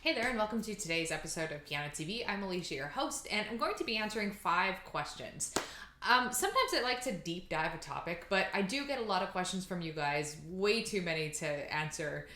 Hey there, and welcome to today's episode of pianoTV. I'm Allysia, your host, and I'm going to be answering 5 questions. Sometimes I like to deep dive a topic, but I do get a lot of questions from you guys, way too many to answer.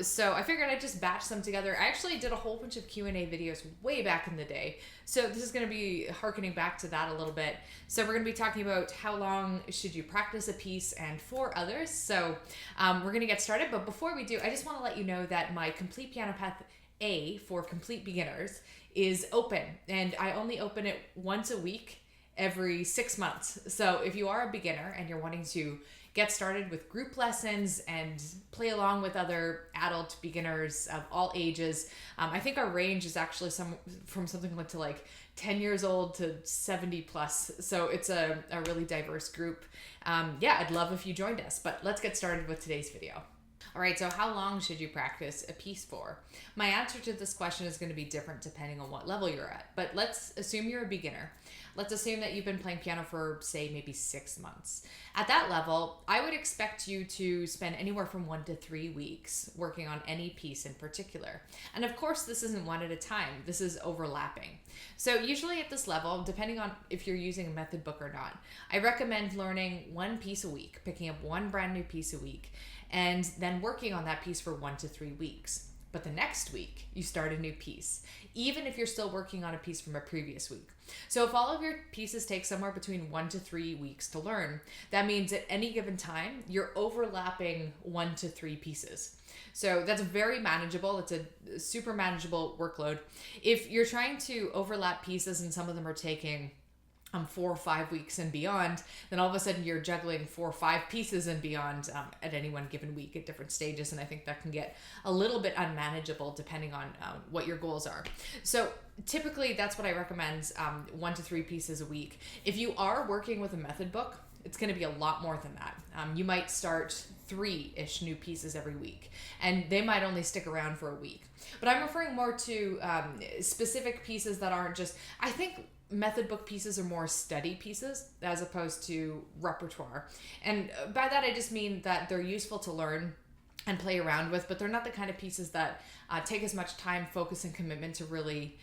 So I figured I'd just batch them together. I actually did a whole bunch of Q&A videos way back in the day. So this is going to be harkening back to that a little bit. So we're going to be talking about how long should you practice a piece and for others. So we're going to get started. But before we do, I just want to let you know that my Complete Piano Path A for complete beginners is open, and I only open it once a week every 6 months. So if you are a beginner and you're wanting to get started with group lessons and play along with other adult beginners of all ages, I think our range is actually from something like 10 years old to 70 plus. So it's a really diverse group. I'd love if you joined us, but let's get started with today's video. All right, so how long should you practice a piece for? My answer to this question is going to be different depending on what level you're at, but let's assume you're a beginner. Let's assume that you've been playing piano for, say, maybe 6 months. At that level, I would expect you to spend anywhere from 1 to 3 weeks working on any piece in particular. And of course, this isn't one at a time. This is overlapping. So usually at this level, depending on if you're using a method book or not, I recommend learning one piece a week, picking up one brand new piece a week, and then working on that piece for 1 to 3 weeks. But the next week, you start a new piece, even if you're still working on a piece from a previous week. So if all of your pieces take somewhere between 1 to 3 weeks to learn, that means at any given time, you're overlapping 1 to 3 pieces. So that's very manageable. It's a super manageable workload. If you're trying to overlap pieces and some of them are taking 4 or 5 weeks and beyond, then all of a sudden you're juggling 4 or 5 pieces and beyond at any one given week at different stages. And I think that can get a little bit unmanageable depending on what your goals are. So typically that's what I recommend, 1 to 3 pieces a week. If you are working with a method book, it's going to be a lot more than that. You might start 3-ish new pieces every week, and they might only stick around for a week. But I'm referring more to specific pieces that aren't just, I think method book pieces are more study pieces as opposed to repertoire. And by that, I just mean that they're useful to learn and play around with, but they're not the kind of pieces that take as much time, focus, and commitment to really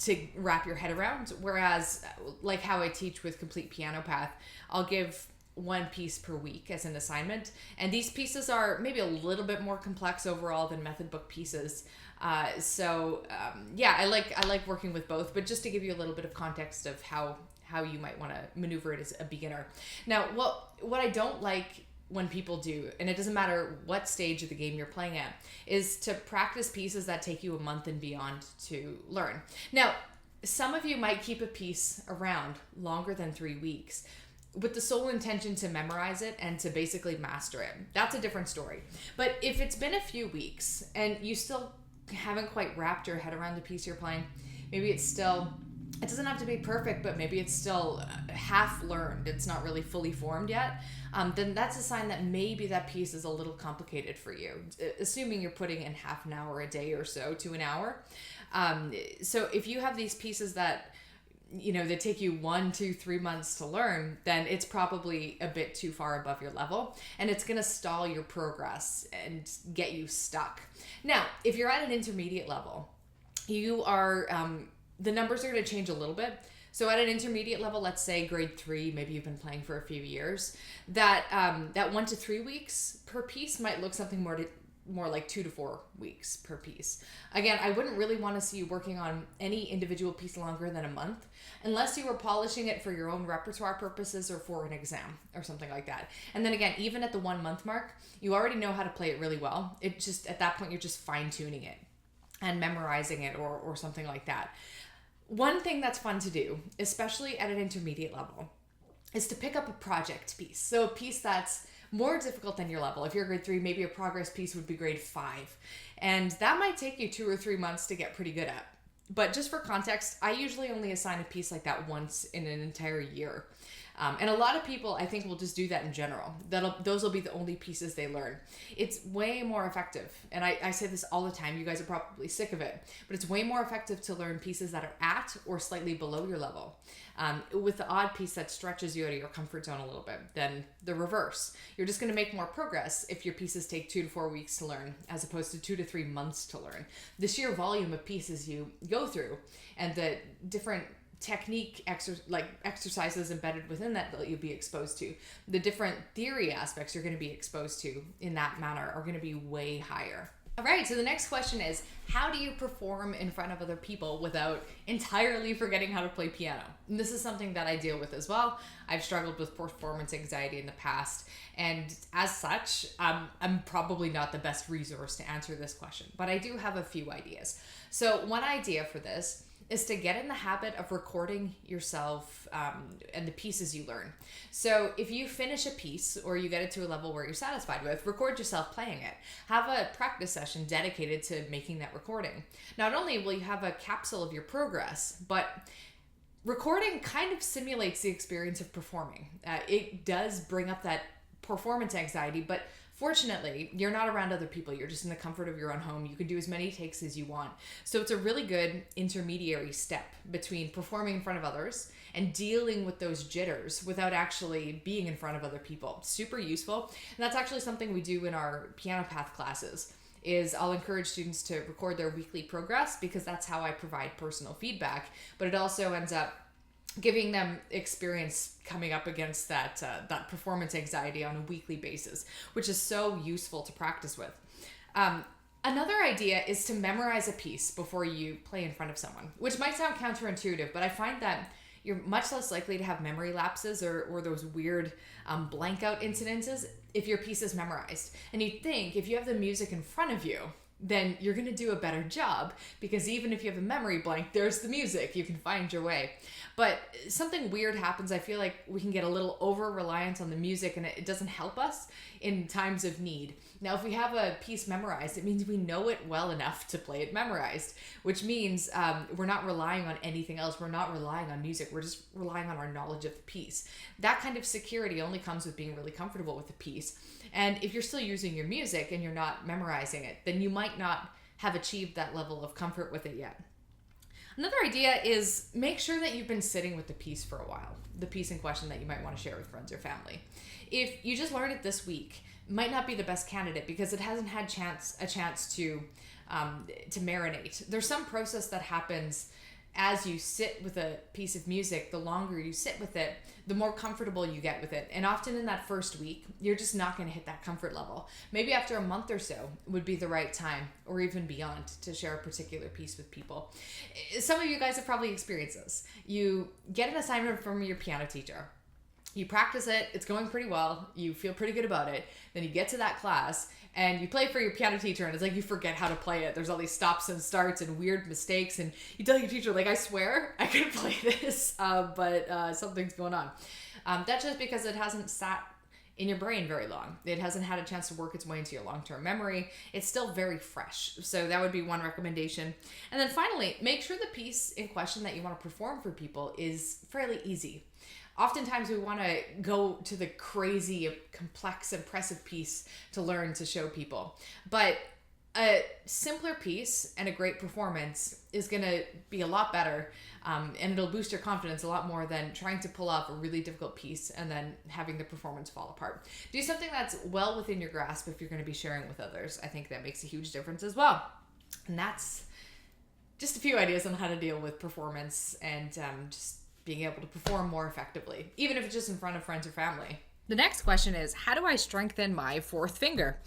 to wrap your head around. Whereas, like how I teach with Complete Piano Path, I'll give one piece per week as an assignment, and these pieces are maybe a little bit more complex overall than method book pieces. I like working with both, but just to give you a little bit of context of how you might want to maneuver it as a beginner. Now, what I don't like when people do, and it doesn't matter what stage of the game you're playing at, is to practice pieces that take you a month and beyond to learn. Now, some of you might keep a piece around longer than 3 weeks with the sole intention to memorize it and to basically master it. That's a different story. But if it's been a few weeks and you still haven't quite wrapped your head around the piece you're playing, maybe it doesn't have to be perfect, but maybe it's still half learned, it's not really fully formed yet, then that's a sign that maybe that piece is a little complicated for you, assuming you're putting in half an hour a day or so to an hour. So if you have these pieces that they take you 1, 2, 3 months to learn, then it's probably a bit too far above your level, and it's going to stall your progress and get you stuck. Now, if you're at an intermediate level, you are, the numbers are going to change a little bit. So at an intermediate level, let's say grade 3, maybe you've been playing for a few years, that 1 to 3 weeks per piece might look something more like 2 to 4 weeks per piece. Again, I wouldn't really want to see you working on any individual piece longer than a month, unless you were polishing it for your own repertoire purposes or for an exam or something like that. And then again, even at the 1 month mark, you already know how to play it really well. It just, at that point, you're just fine tuning it and memorizing it or something like that. One thing that's fun to do, especially at an intermediate level, is to pick up a project piece. So a piece that's more difficult than your level. If you're grade 3, maybe a progress piece would be grade 5. And that might take you 2 or 3 months to get pretty good at. But just for context, I usually only assign a piece like that once in an entire year. And a lot of people, I think, will just do that in general. Those will be the only pieces they learn. It's way more effective. And I say this all the time. You guys are probably sick of it. But it's way more effective to learn pieces that are at or slightly below your level. With the odd piece that stretches you out of your comfort zone a little bit, then the reverse. You're just going to make more progress if your pieces take 2 to 4 weeks to learn, as opposed to 2 to 3 months to learn. The sheer volume of pieces you go through and the different technique exercises embedded within that you'll be exposed to, the different theory aspects you're going to be exposed to in that manner are going to be way higher. All right, so the next question is, how do you perform in front of other people without entirely forgetting how to play piano? And this is something that I deal with as well. I've struggled with performance anxiety in the past, and as such, I'm probably not the best resource to answer this question, but I do have a few ideas. So one idea for this is to get in the habit of recording yourself and the pieces you learn. So if you finish a piece or you get it to a level where you're satisfied with, record yourself playing it. Have a practice session dedicated to making that recording. Not only will you have a capsule of your progress, but recording kind of simulates the experience of performing. It does bring up that performance anxiety, but fortunately, you're not around other people. You're just in the comfort of your own home. You can do as many takes as you want. So it's a really good intermediary step between performing in front of others and dealing with those jitters without actually being in front of other people. Super useful. And that's actually something we do in our piano path classes. Is I'll encourage students to record their weekly progress, because that's how I provide personal feedback. But it also ends up giving them experience coming up against that performance anxiety on a weekly basis, which is so useful to practice with. Another idea is to memorize a piece before you play in front of someone, which might sound counterintuitive, but I find that you're much less likely to have memory lapses or those weird blank out incidences if your piece is memorized. And you'd think if you have the music in front of you, then you're going to do a better job, because even if you have a memory blank, there's the music. You can find your way. But something weird happens. I feel like we can get a little over-reliant on the music, and it doesn't help us in times of need. Now, if we have a piece memorized, it means we know it well enough to play it memorized, which means we're not relying on anything else. We're not relying on music. We're just relying on our knowledge of the piece. That kind of security only comes with being really comfortable with the piece. And if you're still using your music and you're not memorizing it, then you might not have achieved that level of comfort with it yet. Another idea is make sure that you've been sitting with the piece for a while, the piece in question that you might want to share with friends or family. If you just learned it this week, it might not be the best candidate because it hasn't had a chance to marinate. There's some process that happens as you sit with a piece of music. The longer you sit with it, the more comfortable you get with it. And often in that first week, you're just not going to hit that comfort level. Maybe after a month or so would be the right time, or even beyond, to share a particular piece with people. Some of you guys have probably experienced this. You get an assignment from your piano teacher. You practice it, it's going pretty well, you feel pretty good about it, then you get to that class and you play for your piano teacher and it's like you forget how to play it. There's all these stops and starts and weird mistakes, and you tell your teacher, like, I swear I can play this, but something's going on. That's just because it hasn't sat in your brain very long. It hasn't had a chance to work its way into your long-term memory. It's still very fresh. So that would be one recommendation. And then finally, make sure the piece in question that you want to perform for people is fairly easy. Oftentimes we want to go to the crazy, complex, impressive piece to learn to show people. But a simpler piece and a great performance is going to be a lot better, and it'll boost your confidence a lot more than trying to pull off a really difficult piece and then having the performance fall apart. Do something that's well within your grasp if you're going to be sharing with others. I think that makes a huge difference as well. And that's just a few ideas on how to deal with performance and just being able to perform more effectively, even if it's just in front of friends or family. The next question is, how do I strengthen my fourth finger?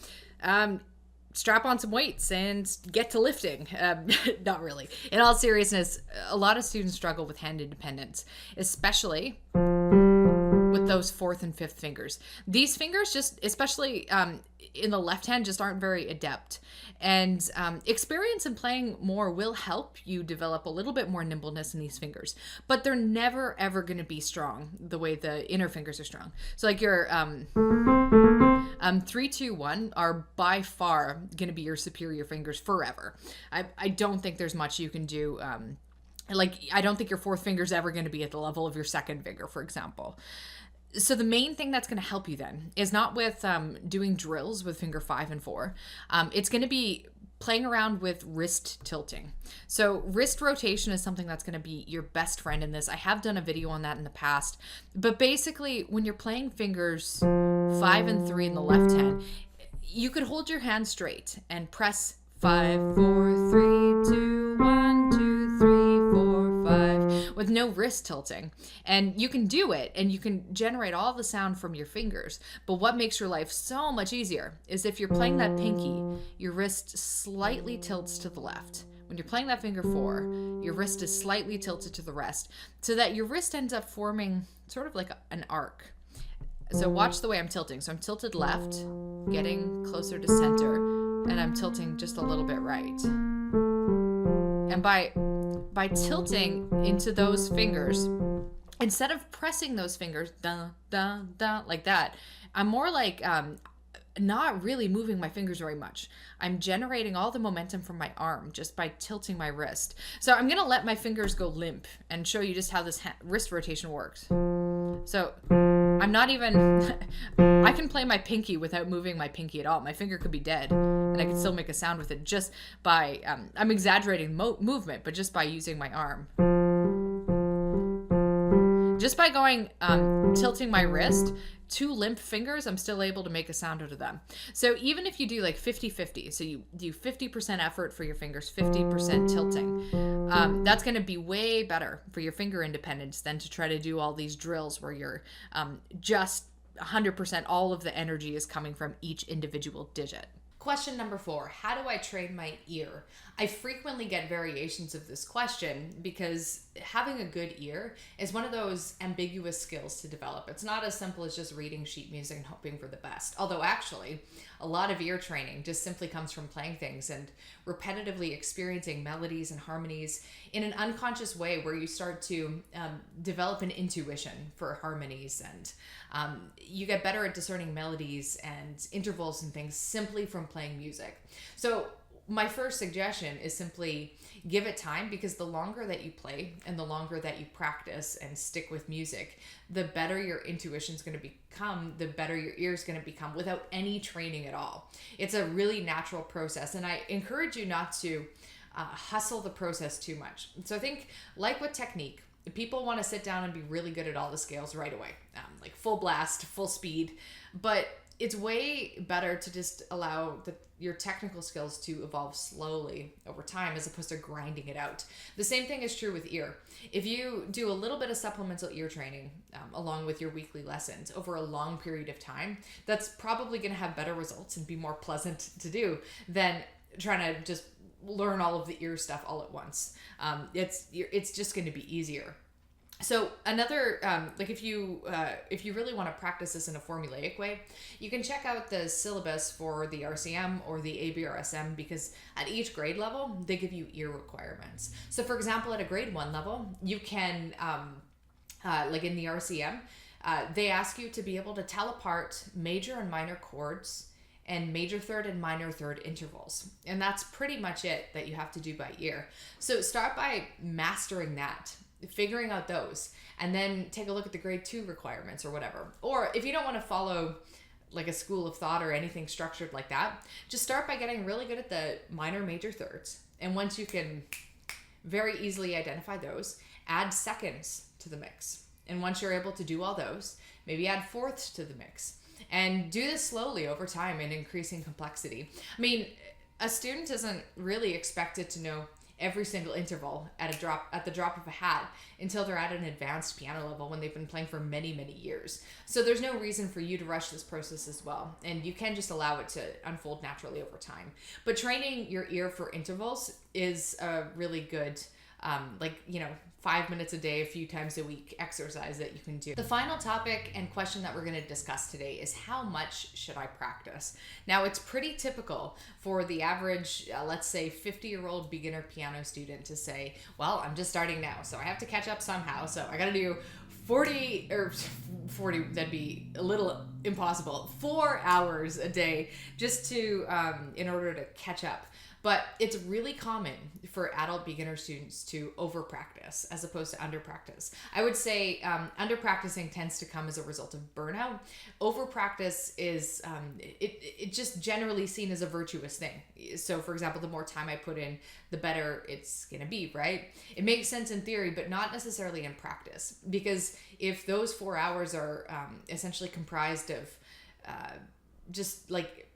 Strap on some weights and get to lifting. Not really. In all seriousness, a lot of students struggle with hand independence, especially with those fourth and fifth fingers. These fingers just, especially in the left hand, just aren't very adept. And experience in playing more will help you develop a little bit more nimbleness in these fingers, but they're never ever going to be strong the way the inner fingers are strong. So like your 3, 2, 1 are by far going to be your superior fingers forever. I don't think there's much you can do. I don't think your fourth finger is ever going to be at the level of your second finger, for example. So the main thing that's going to help you then is not with doing drills with finger 5 and 4. It's going to be playing around with wrist tilting. So wrist rotation is something that's going to be your best friend in this. I have done a video on that in the past. But basically, when you're playing fingers 5 and 3 in the left hand, you could hold your hand straight and press 5, 4, 3, 2, 1, 2, 3, 4, 5 with no wrist tilting. And you can do it and you can generate all the sound from your fingers. But what makes your life so much easier is if you're playing that pinky, your wrist slightly tilts to the left. When you're playing that finger 4, your wrist is slightly tilted to the rest so that your wrist ends up forming sort of like an arc. So watch the way I'm tilting. So I'm tilted left, getting closer to center, and I'm tilting just a little bit right. And by tilting into those fingers, instead of pressing those fingers, da, da, da, like that, I'm more like not really moving my fingers very much. I'm generating all the momentum from my arm just by tilting my wrist. So I'm going to let my fingers go limp and show you just how this wrist rotation works. So I'm not even, I can play my pinky without moving my pinky at all. My finger could be dead and I can still make a sound with it just by, I'm exaggerating movement, but just by using my arm. Just by going, tilting my wrist, 2 limp fingers, I'm still able to make a sound out of them. So even if you do like 50-50, so you do 50% effort for your fingers, 50% tilting, that's going to be way better for your finger independence than to try to do all these drills where you're just 100% all of the energy is coming from each individual digit. Question number 4, how do I train my ear? I frequently get variations of this question because having a good ear is one of those ambiguous skills to develop. It's not as simple as just reading sheet music and hoping for the best. Although actually, a lot of ear training just simply comes from playing things and repetitively experiencing melodies and harmonies in an unconscious way where you start to develop an intuition for harmonies, and you get better at discerning melodies and intervals and things simply from playing music. So my first suggestion is simply give it time, because the longer that you play and the longer that you practice and stick with music, the better your intuition is going to become, the better your ear is going to become without any training at all. It's a really natural process, and I encourage you not to hustle the process too much. So I think, like with technique, people want to sit down and be really good at all the scales right away, like full blast, full speed, but it's way better to just allow your technical skills to evolve slowly over time as opposed to grinding it out. The same thing is true with ear. If you do a little bit of supplemental ear training along with your weekly lessons over a long period of time, that's probably going to have better results and be more pleasant to do than trying to just learn all of the ear stuff all at once. It's just going to be easier. So another, like if you really want to practice this in a formulaic way, you can check out the syllabus for the RCM or the ABRSM, because at each grade level, they give you ear requirements. So for example, at a grade 1 level, you can, like in the RCM, they ask you to be able to tell apart major and minor chords and major third and minor third intervals. And that's pretty much it that you have to do by ear. So start by mastering that, figuring out those, and then take a look at the grade 2 requirements or whatever. Or if you don't want to follow like a school of thought or anything structured like that, just start by getting really good at the minor major thirds. And once you can very easily identify those, add seconds to the mix. And once you're able to do all those, maybe add fourths to the mix. And do this slowly over time and increasing complexity. I mean, a student isn't really expected to know every single interval at the drop of a hat until they're at an advanced piano level when they've been playing for many, many years. So there's no reason for you to rush this process as well. And you can just allow it to unfold naturally over time. But training your ear for intervals is a really good, 5 minutes a day, a few times a week exercise that you can do. The final topic and question that we're going to discuss today is how much should I practice? Now, it's pretty typical for the average, let's say 50-year-old beginner piano student to say, well, I'm just starting now, so I have to catch up somehow. So I got to do 40, that'd be a little impossible, 4 hours a day just to, in order to catch up. but it's really common for adult beginner students to over practice as opposed to under practice. I would say under practicing tends to come as a result of burnout. Over practice is it just generally seen as a virtuous thing. So for example, the more time I put in, the better it's gonna be, right? It makes sense in theory, but not necessarily in practice, because if those 4 hours are essentially comprised of just like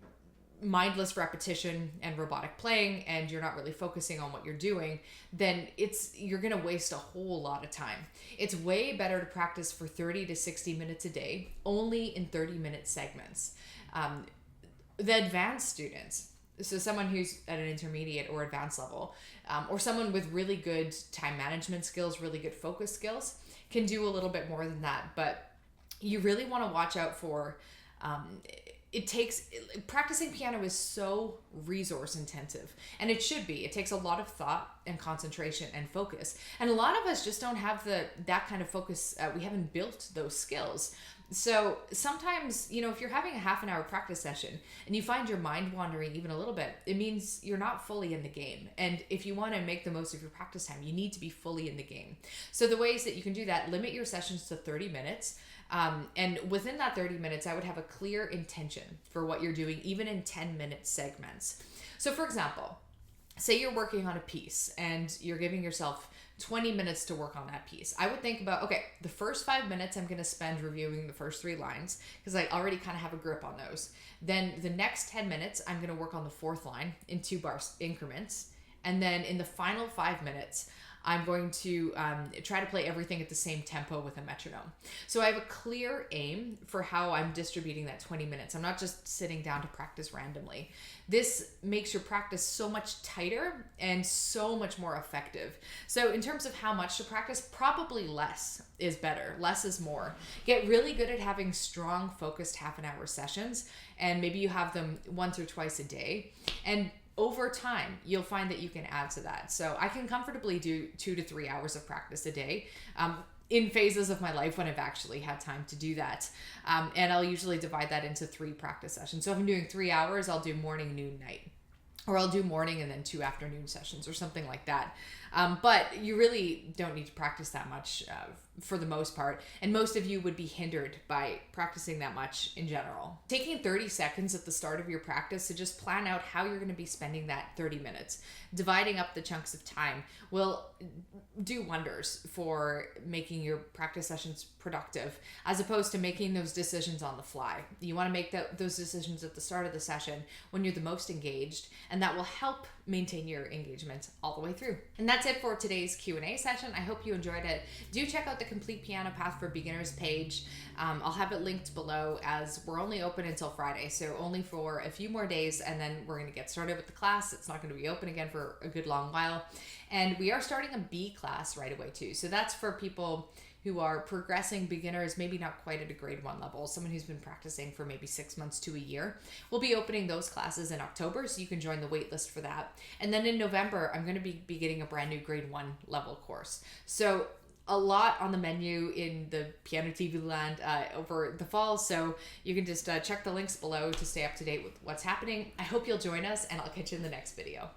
mindless repetition and robotic playing, and you're not really focusing on what you're doing, then you're going to waste a whole lot of time. It's way better to practice for 30 to 60 minutes a day, only in 30-minute segments. The advanced students, so someone who's at an intermediate or advanced level, or someone with really good time management skills, really good focus skills, can do a little bit more than that. But you really want to watch out for practicing piano is so resource intensive, and it should be. It takes a lot of thought and concentration and focus, and a lot of us just don't have that kind of focus. We haven't built those skills. So sometimes, if you're having a half an hour practice session and you find your mind wandering even a little bit, it means you're not fully in the game. And if you want to make the most of your practice time, you need to be fully in the game. So the ways that you can do that: limit your sessions to 30 minutes. And within that 30 minutes, I would have a clear intention for what you're doing, even in 10-minute segments. So for example, say you're working on a piece and you're giving yourself 20 minutes to work on that piece. I would think about, okay, the first 5 minutes I'm going to spend reviewing the first 3 lines, because I already kind of have a grip on those. Then the next 10 minutes, I'm going to work on the 4th line in 2-bar increments. And then in the final 5 minutes, I'm going to try to play everything at the same tempo with a metronome. So I have a clear aim for how I'm distributing that 20 minutes. I'm not just sitting down to practice randomly. This makes your practice so much tighter and so much more effective. So in terms of how much to practice, probably less is better. Less is more. Get really good at having strong, focused half-an-hour sessions, and maybe you have them once or twice a day. And over time, you'll find that you can add to that. So I can comfortably do 2 to 3 hours of practice a day in phases of my life when I've actually had time to do that. And I'll usually divide that into 3 practice sessions. So if I'm doing 3 hours, I'll do morning, noon, night. Or I'll do morning and then 2 afternoon sessions or something like that. But you really don't need to practice that much for the most part. And most of you would be hindered by practicing that much in general. Taking 30 seconds at the start of your practice to just plan out how you're going to be spending that 30 minutes, dividing up the chunks of time, will do wonders for making your practice sessions productive, as opposed to making those decisions on the fly. You want to make those decisions at the start of the session when you're the most engaged, and that will help maintain your engagement all the way through. And that's it for today's Q&A session. I hope you enjoyed it. Do check out the Complete Piano Path for Beginners page. I'll have it linked below, as we're only open until Friday, so only for a few more days, and then we're going to get started with the class. It's not going to be open again for a good long while. And we are starting a B class right away too. So that's for people who are progressing beginners, maybe not quite at a grade 1 level, someone who's been practicing for maybe 6 months to a year. We'll be opening those classes in October, so you can join the wait list for that. And then in November, I'm going to be getting a brand new grade 1 level course. So a lot on the menu in the pianoTV land over the fall, so you can just check the links below to stay up to date with what's happening. I hope you'll join us, and I'll catch you in the next video.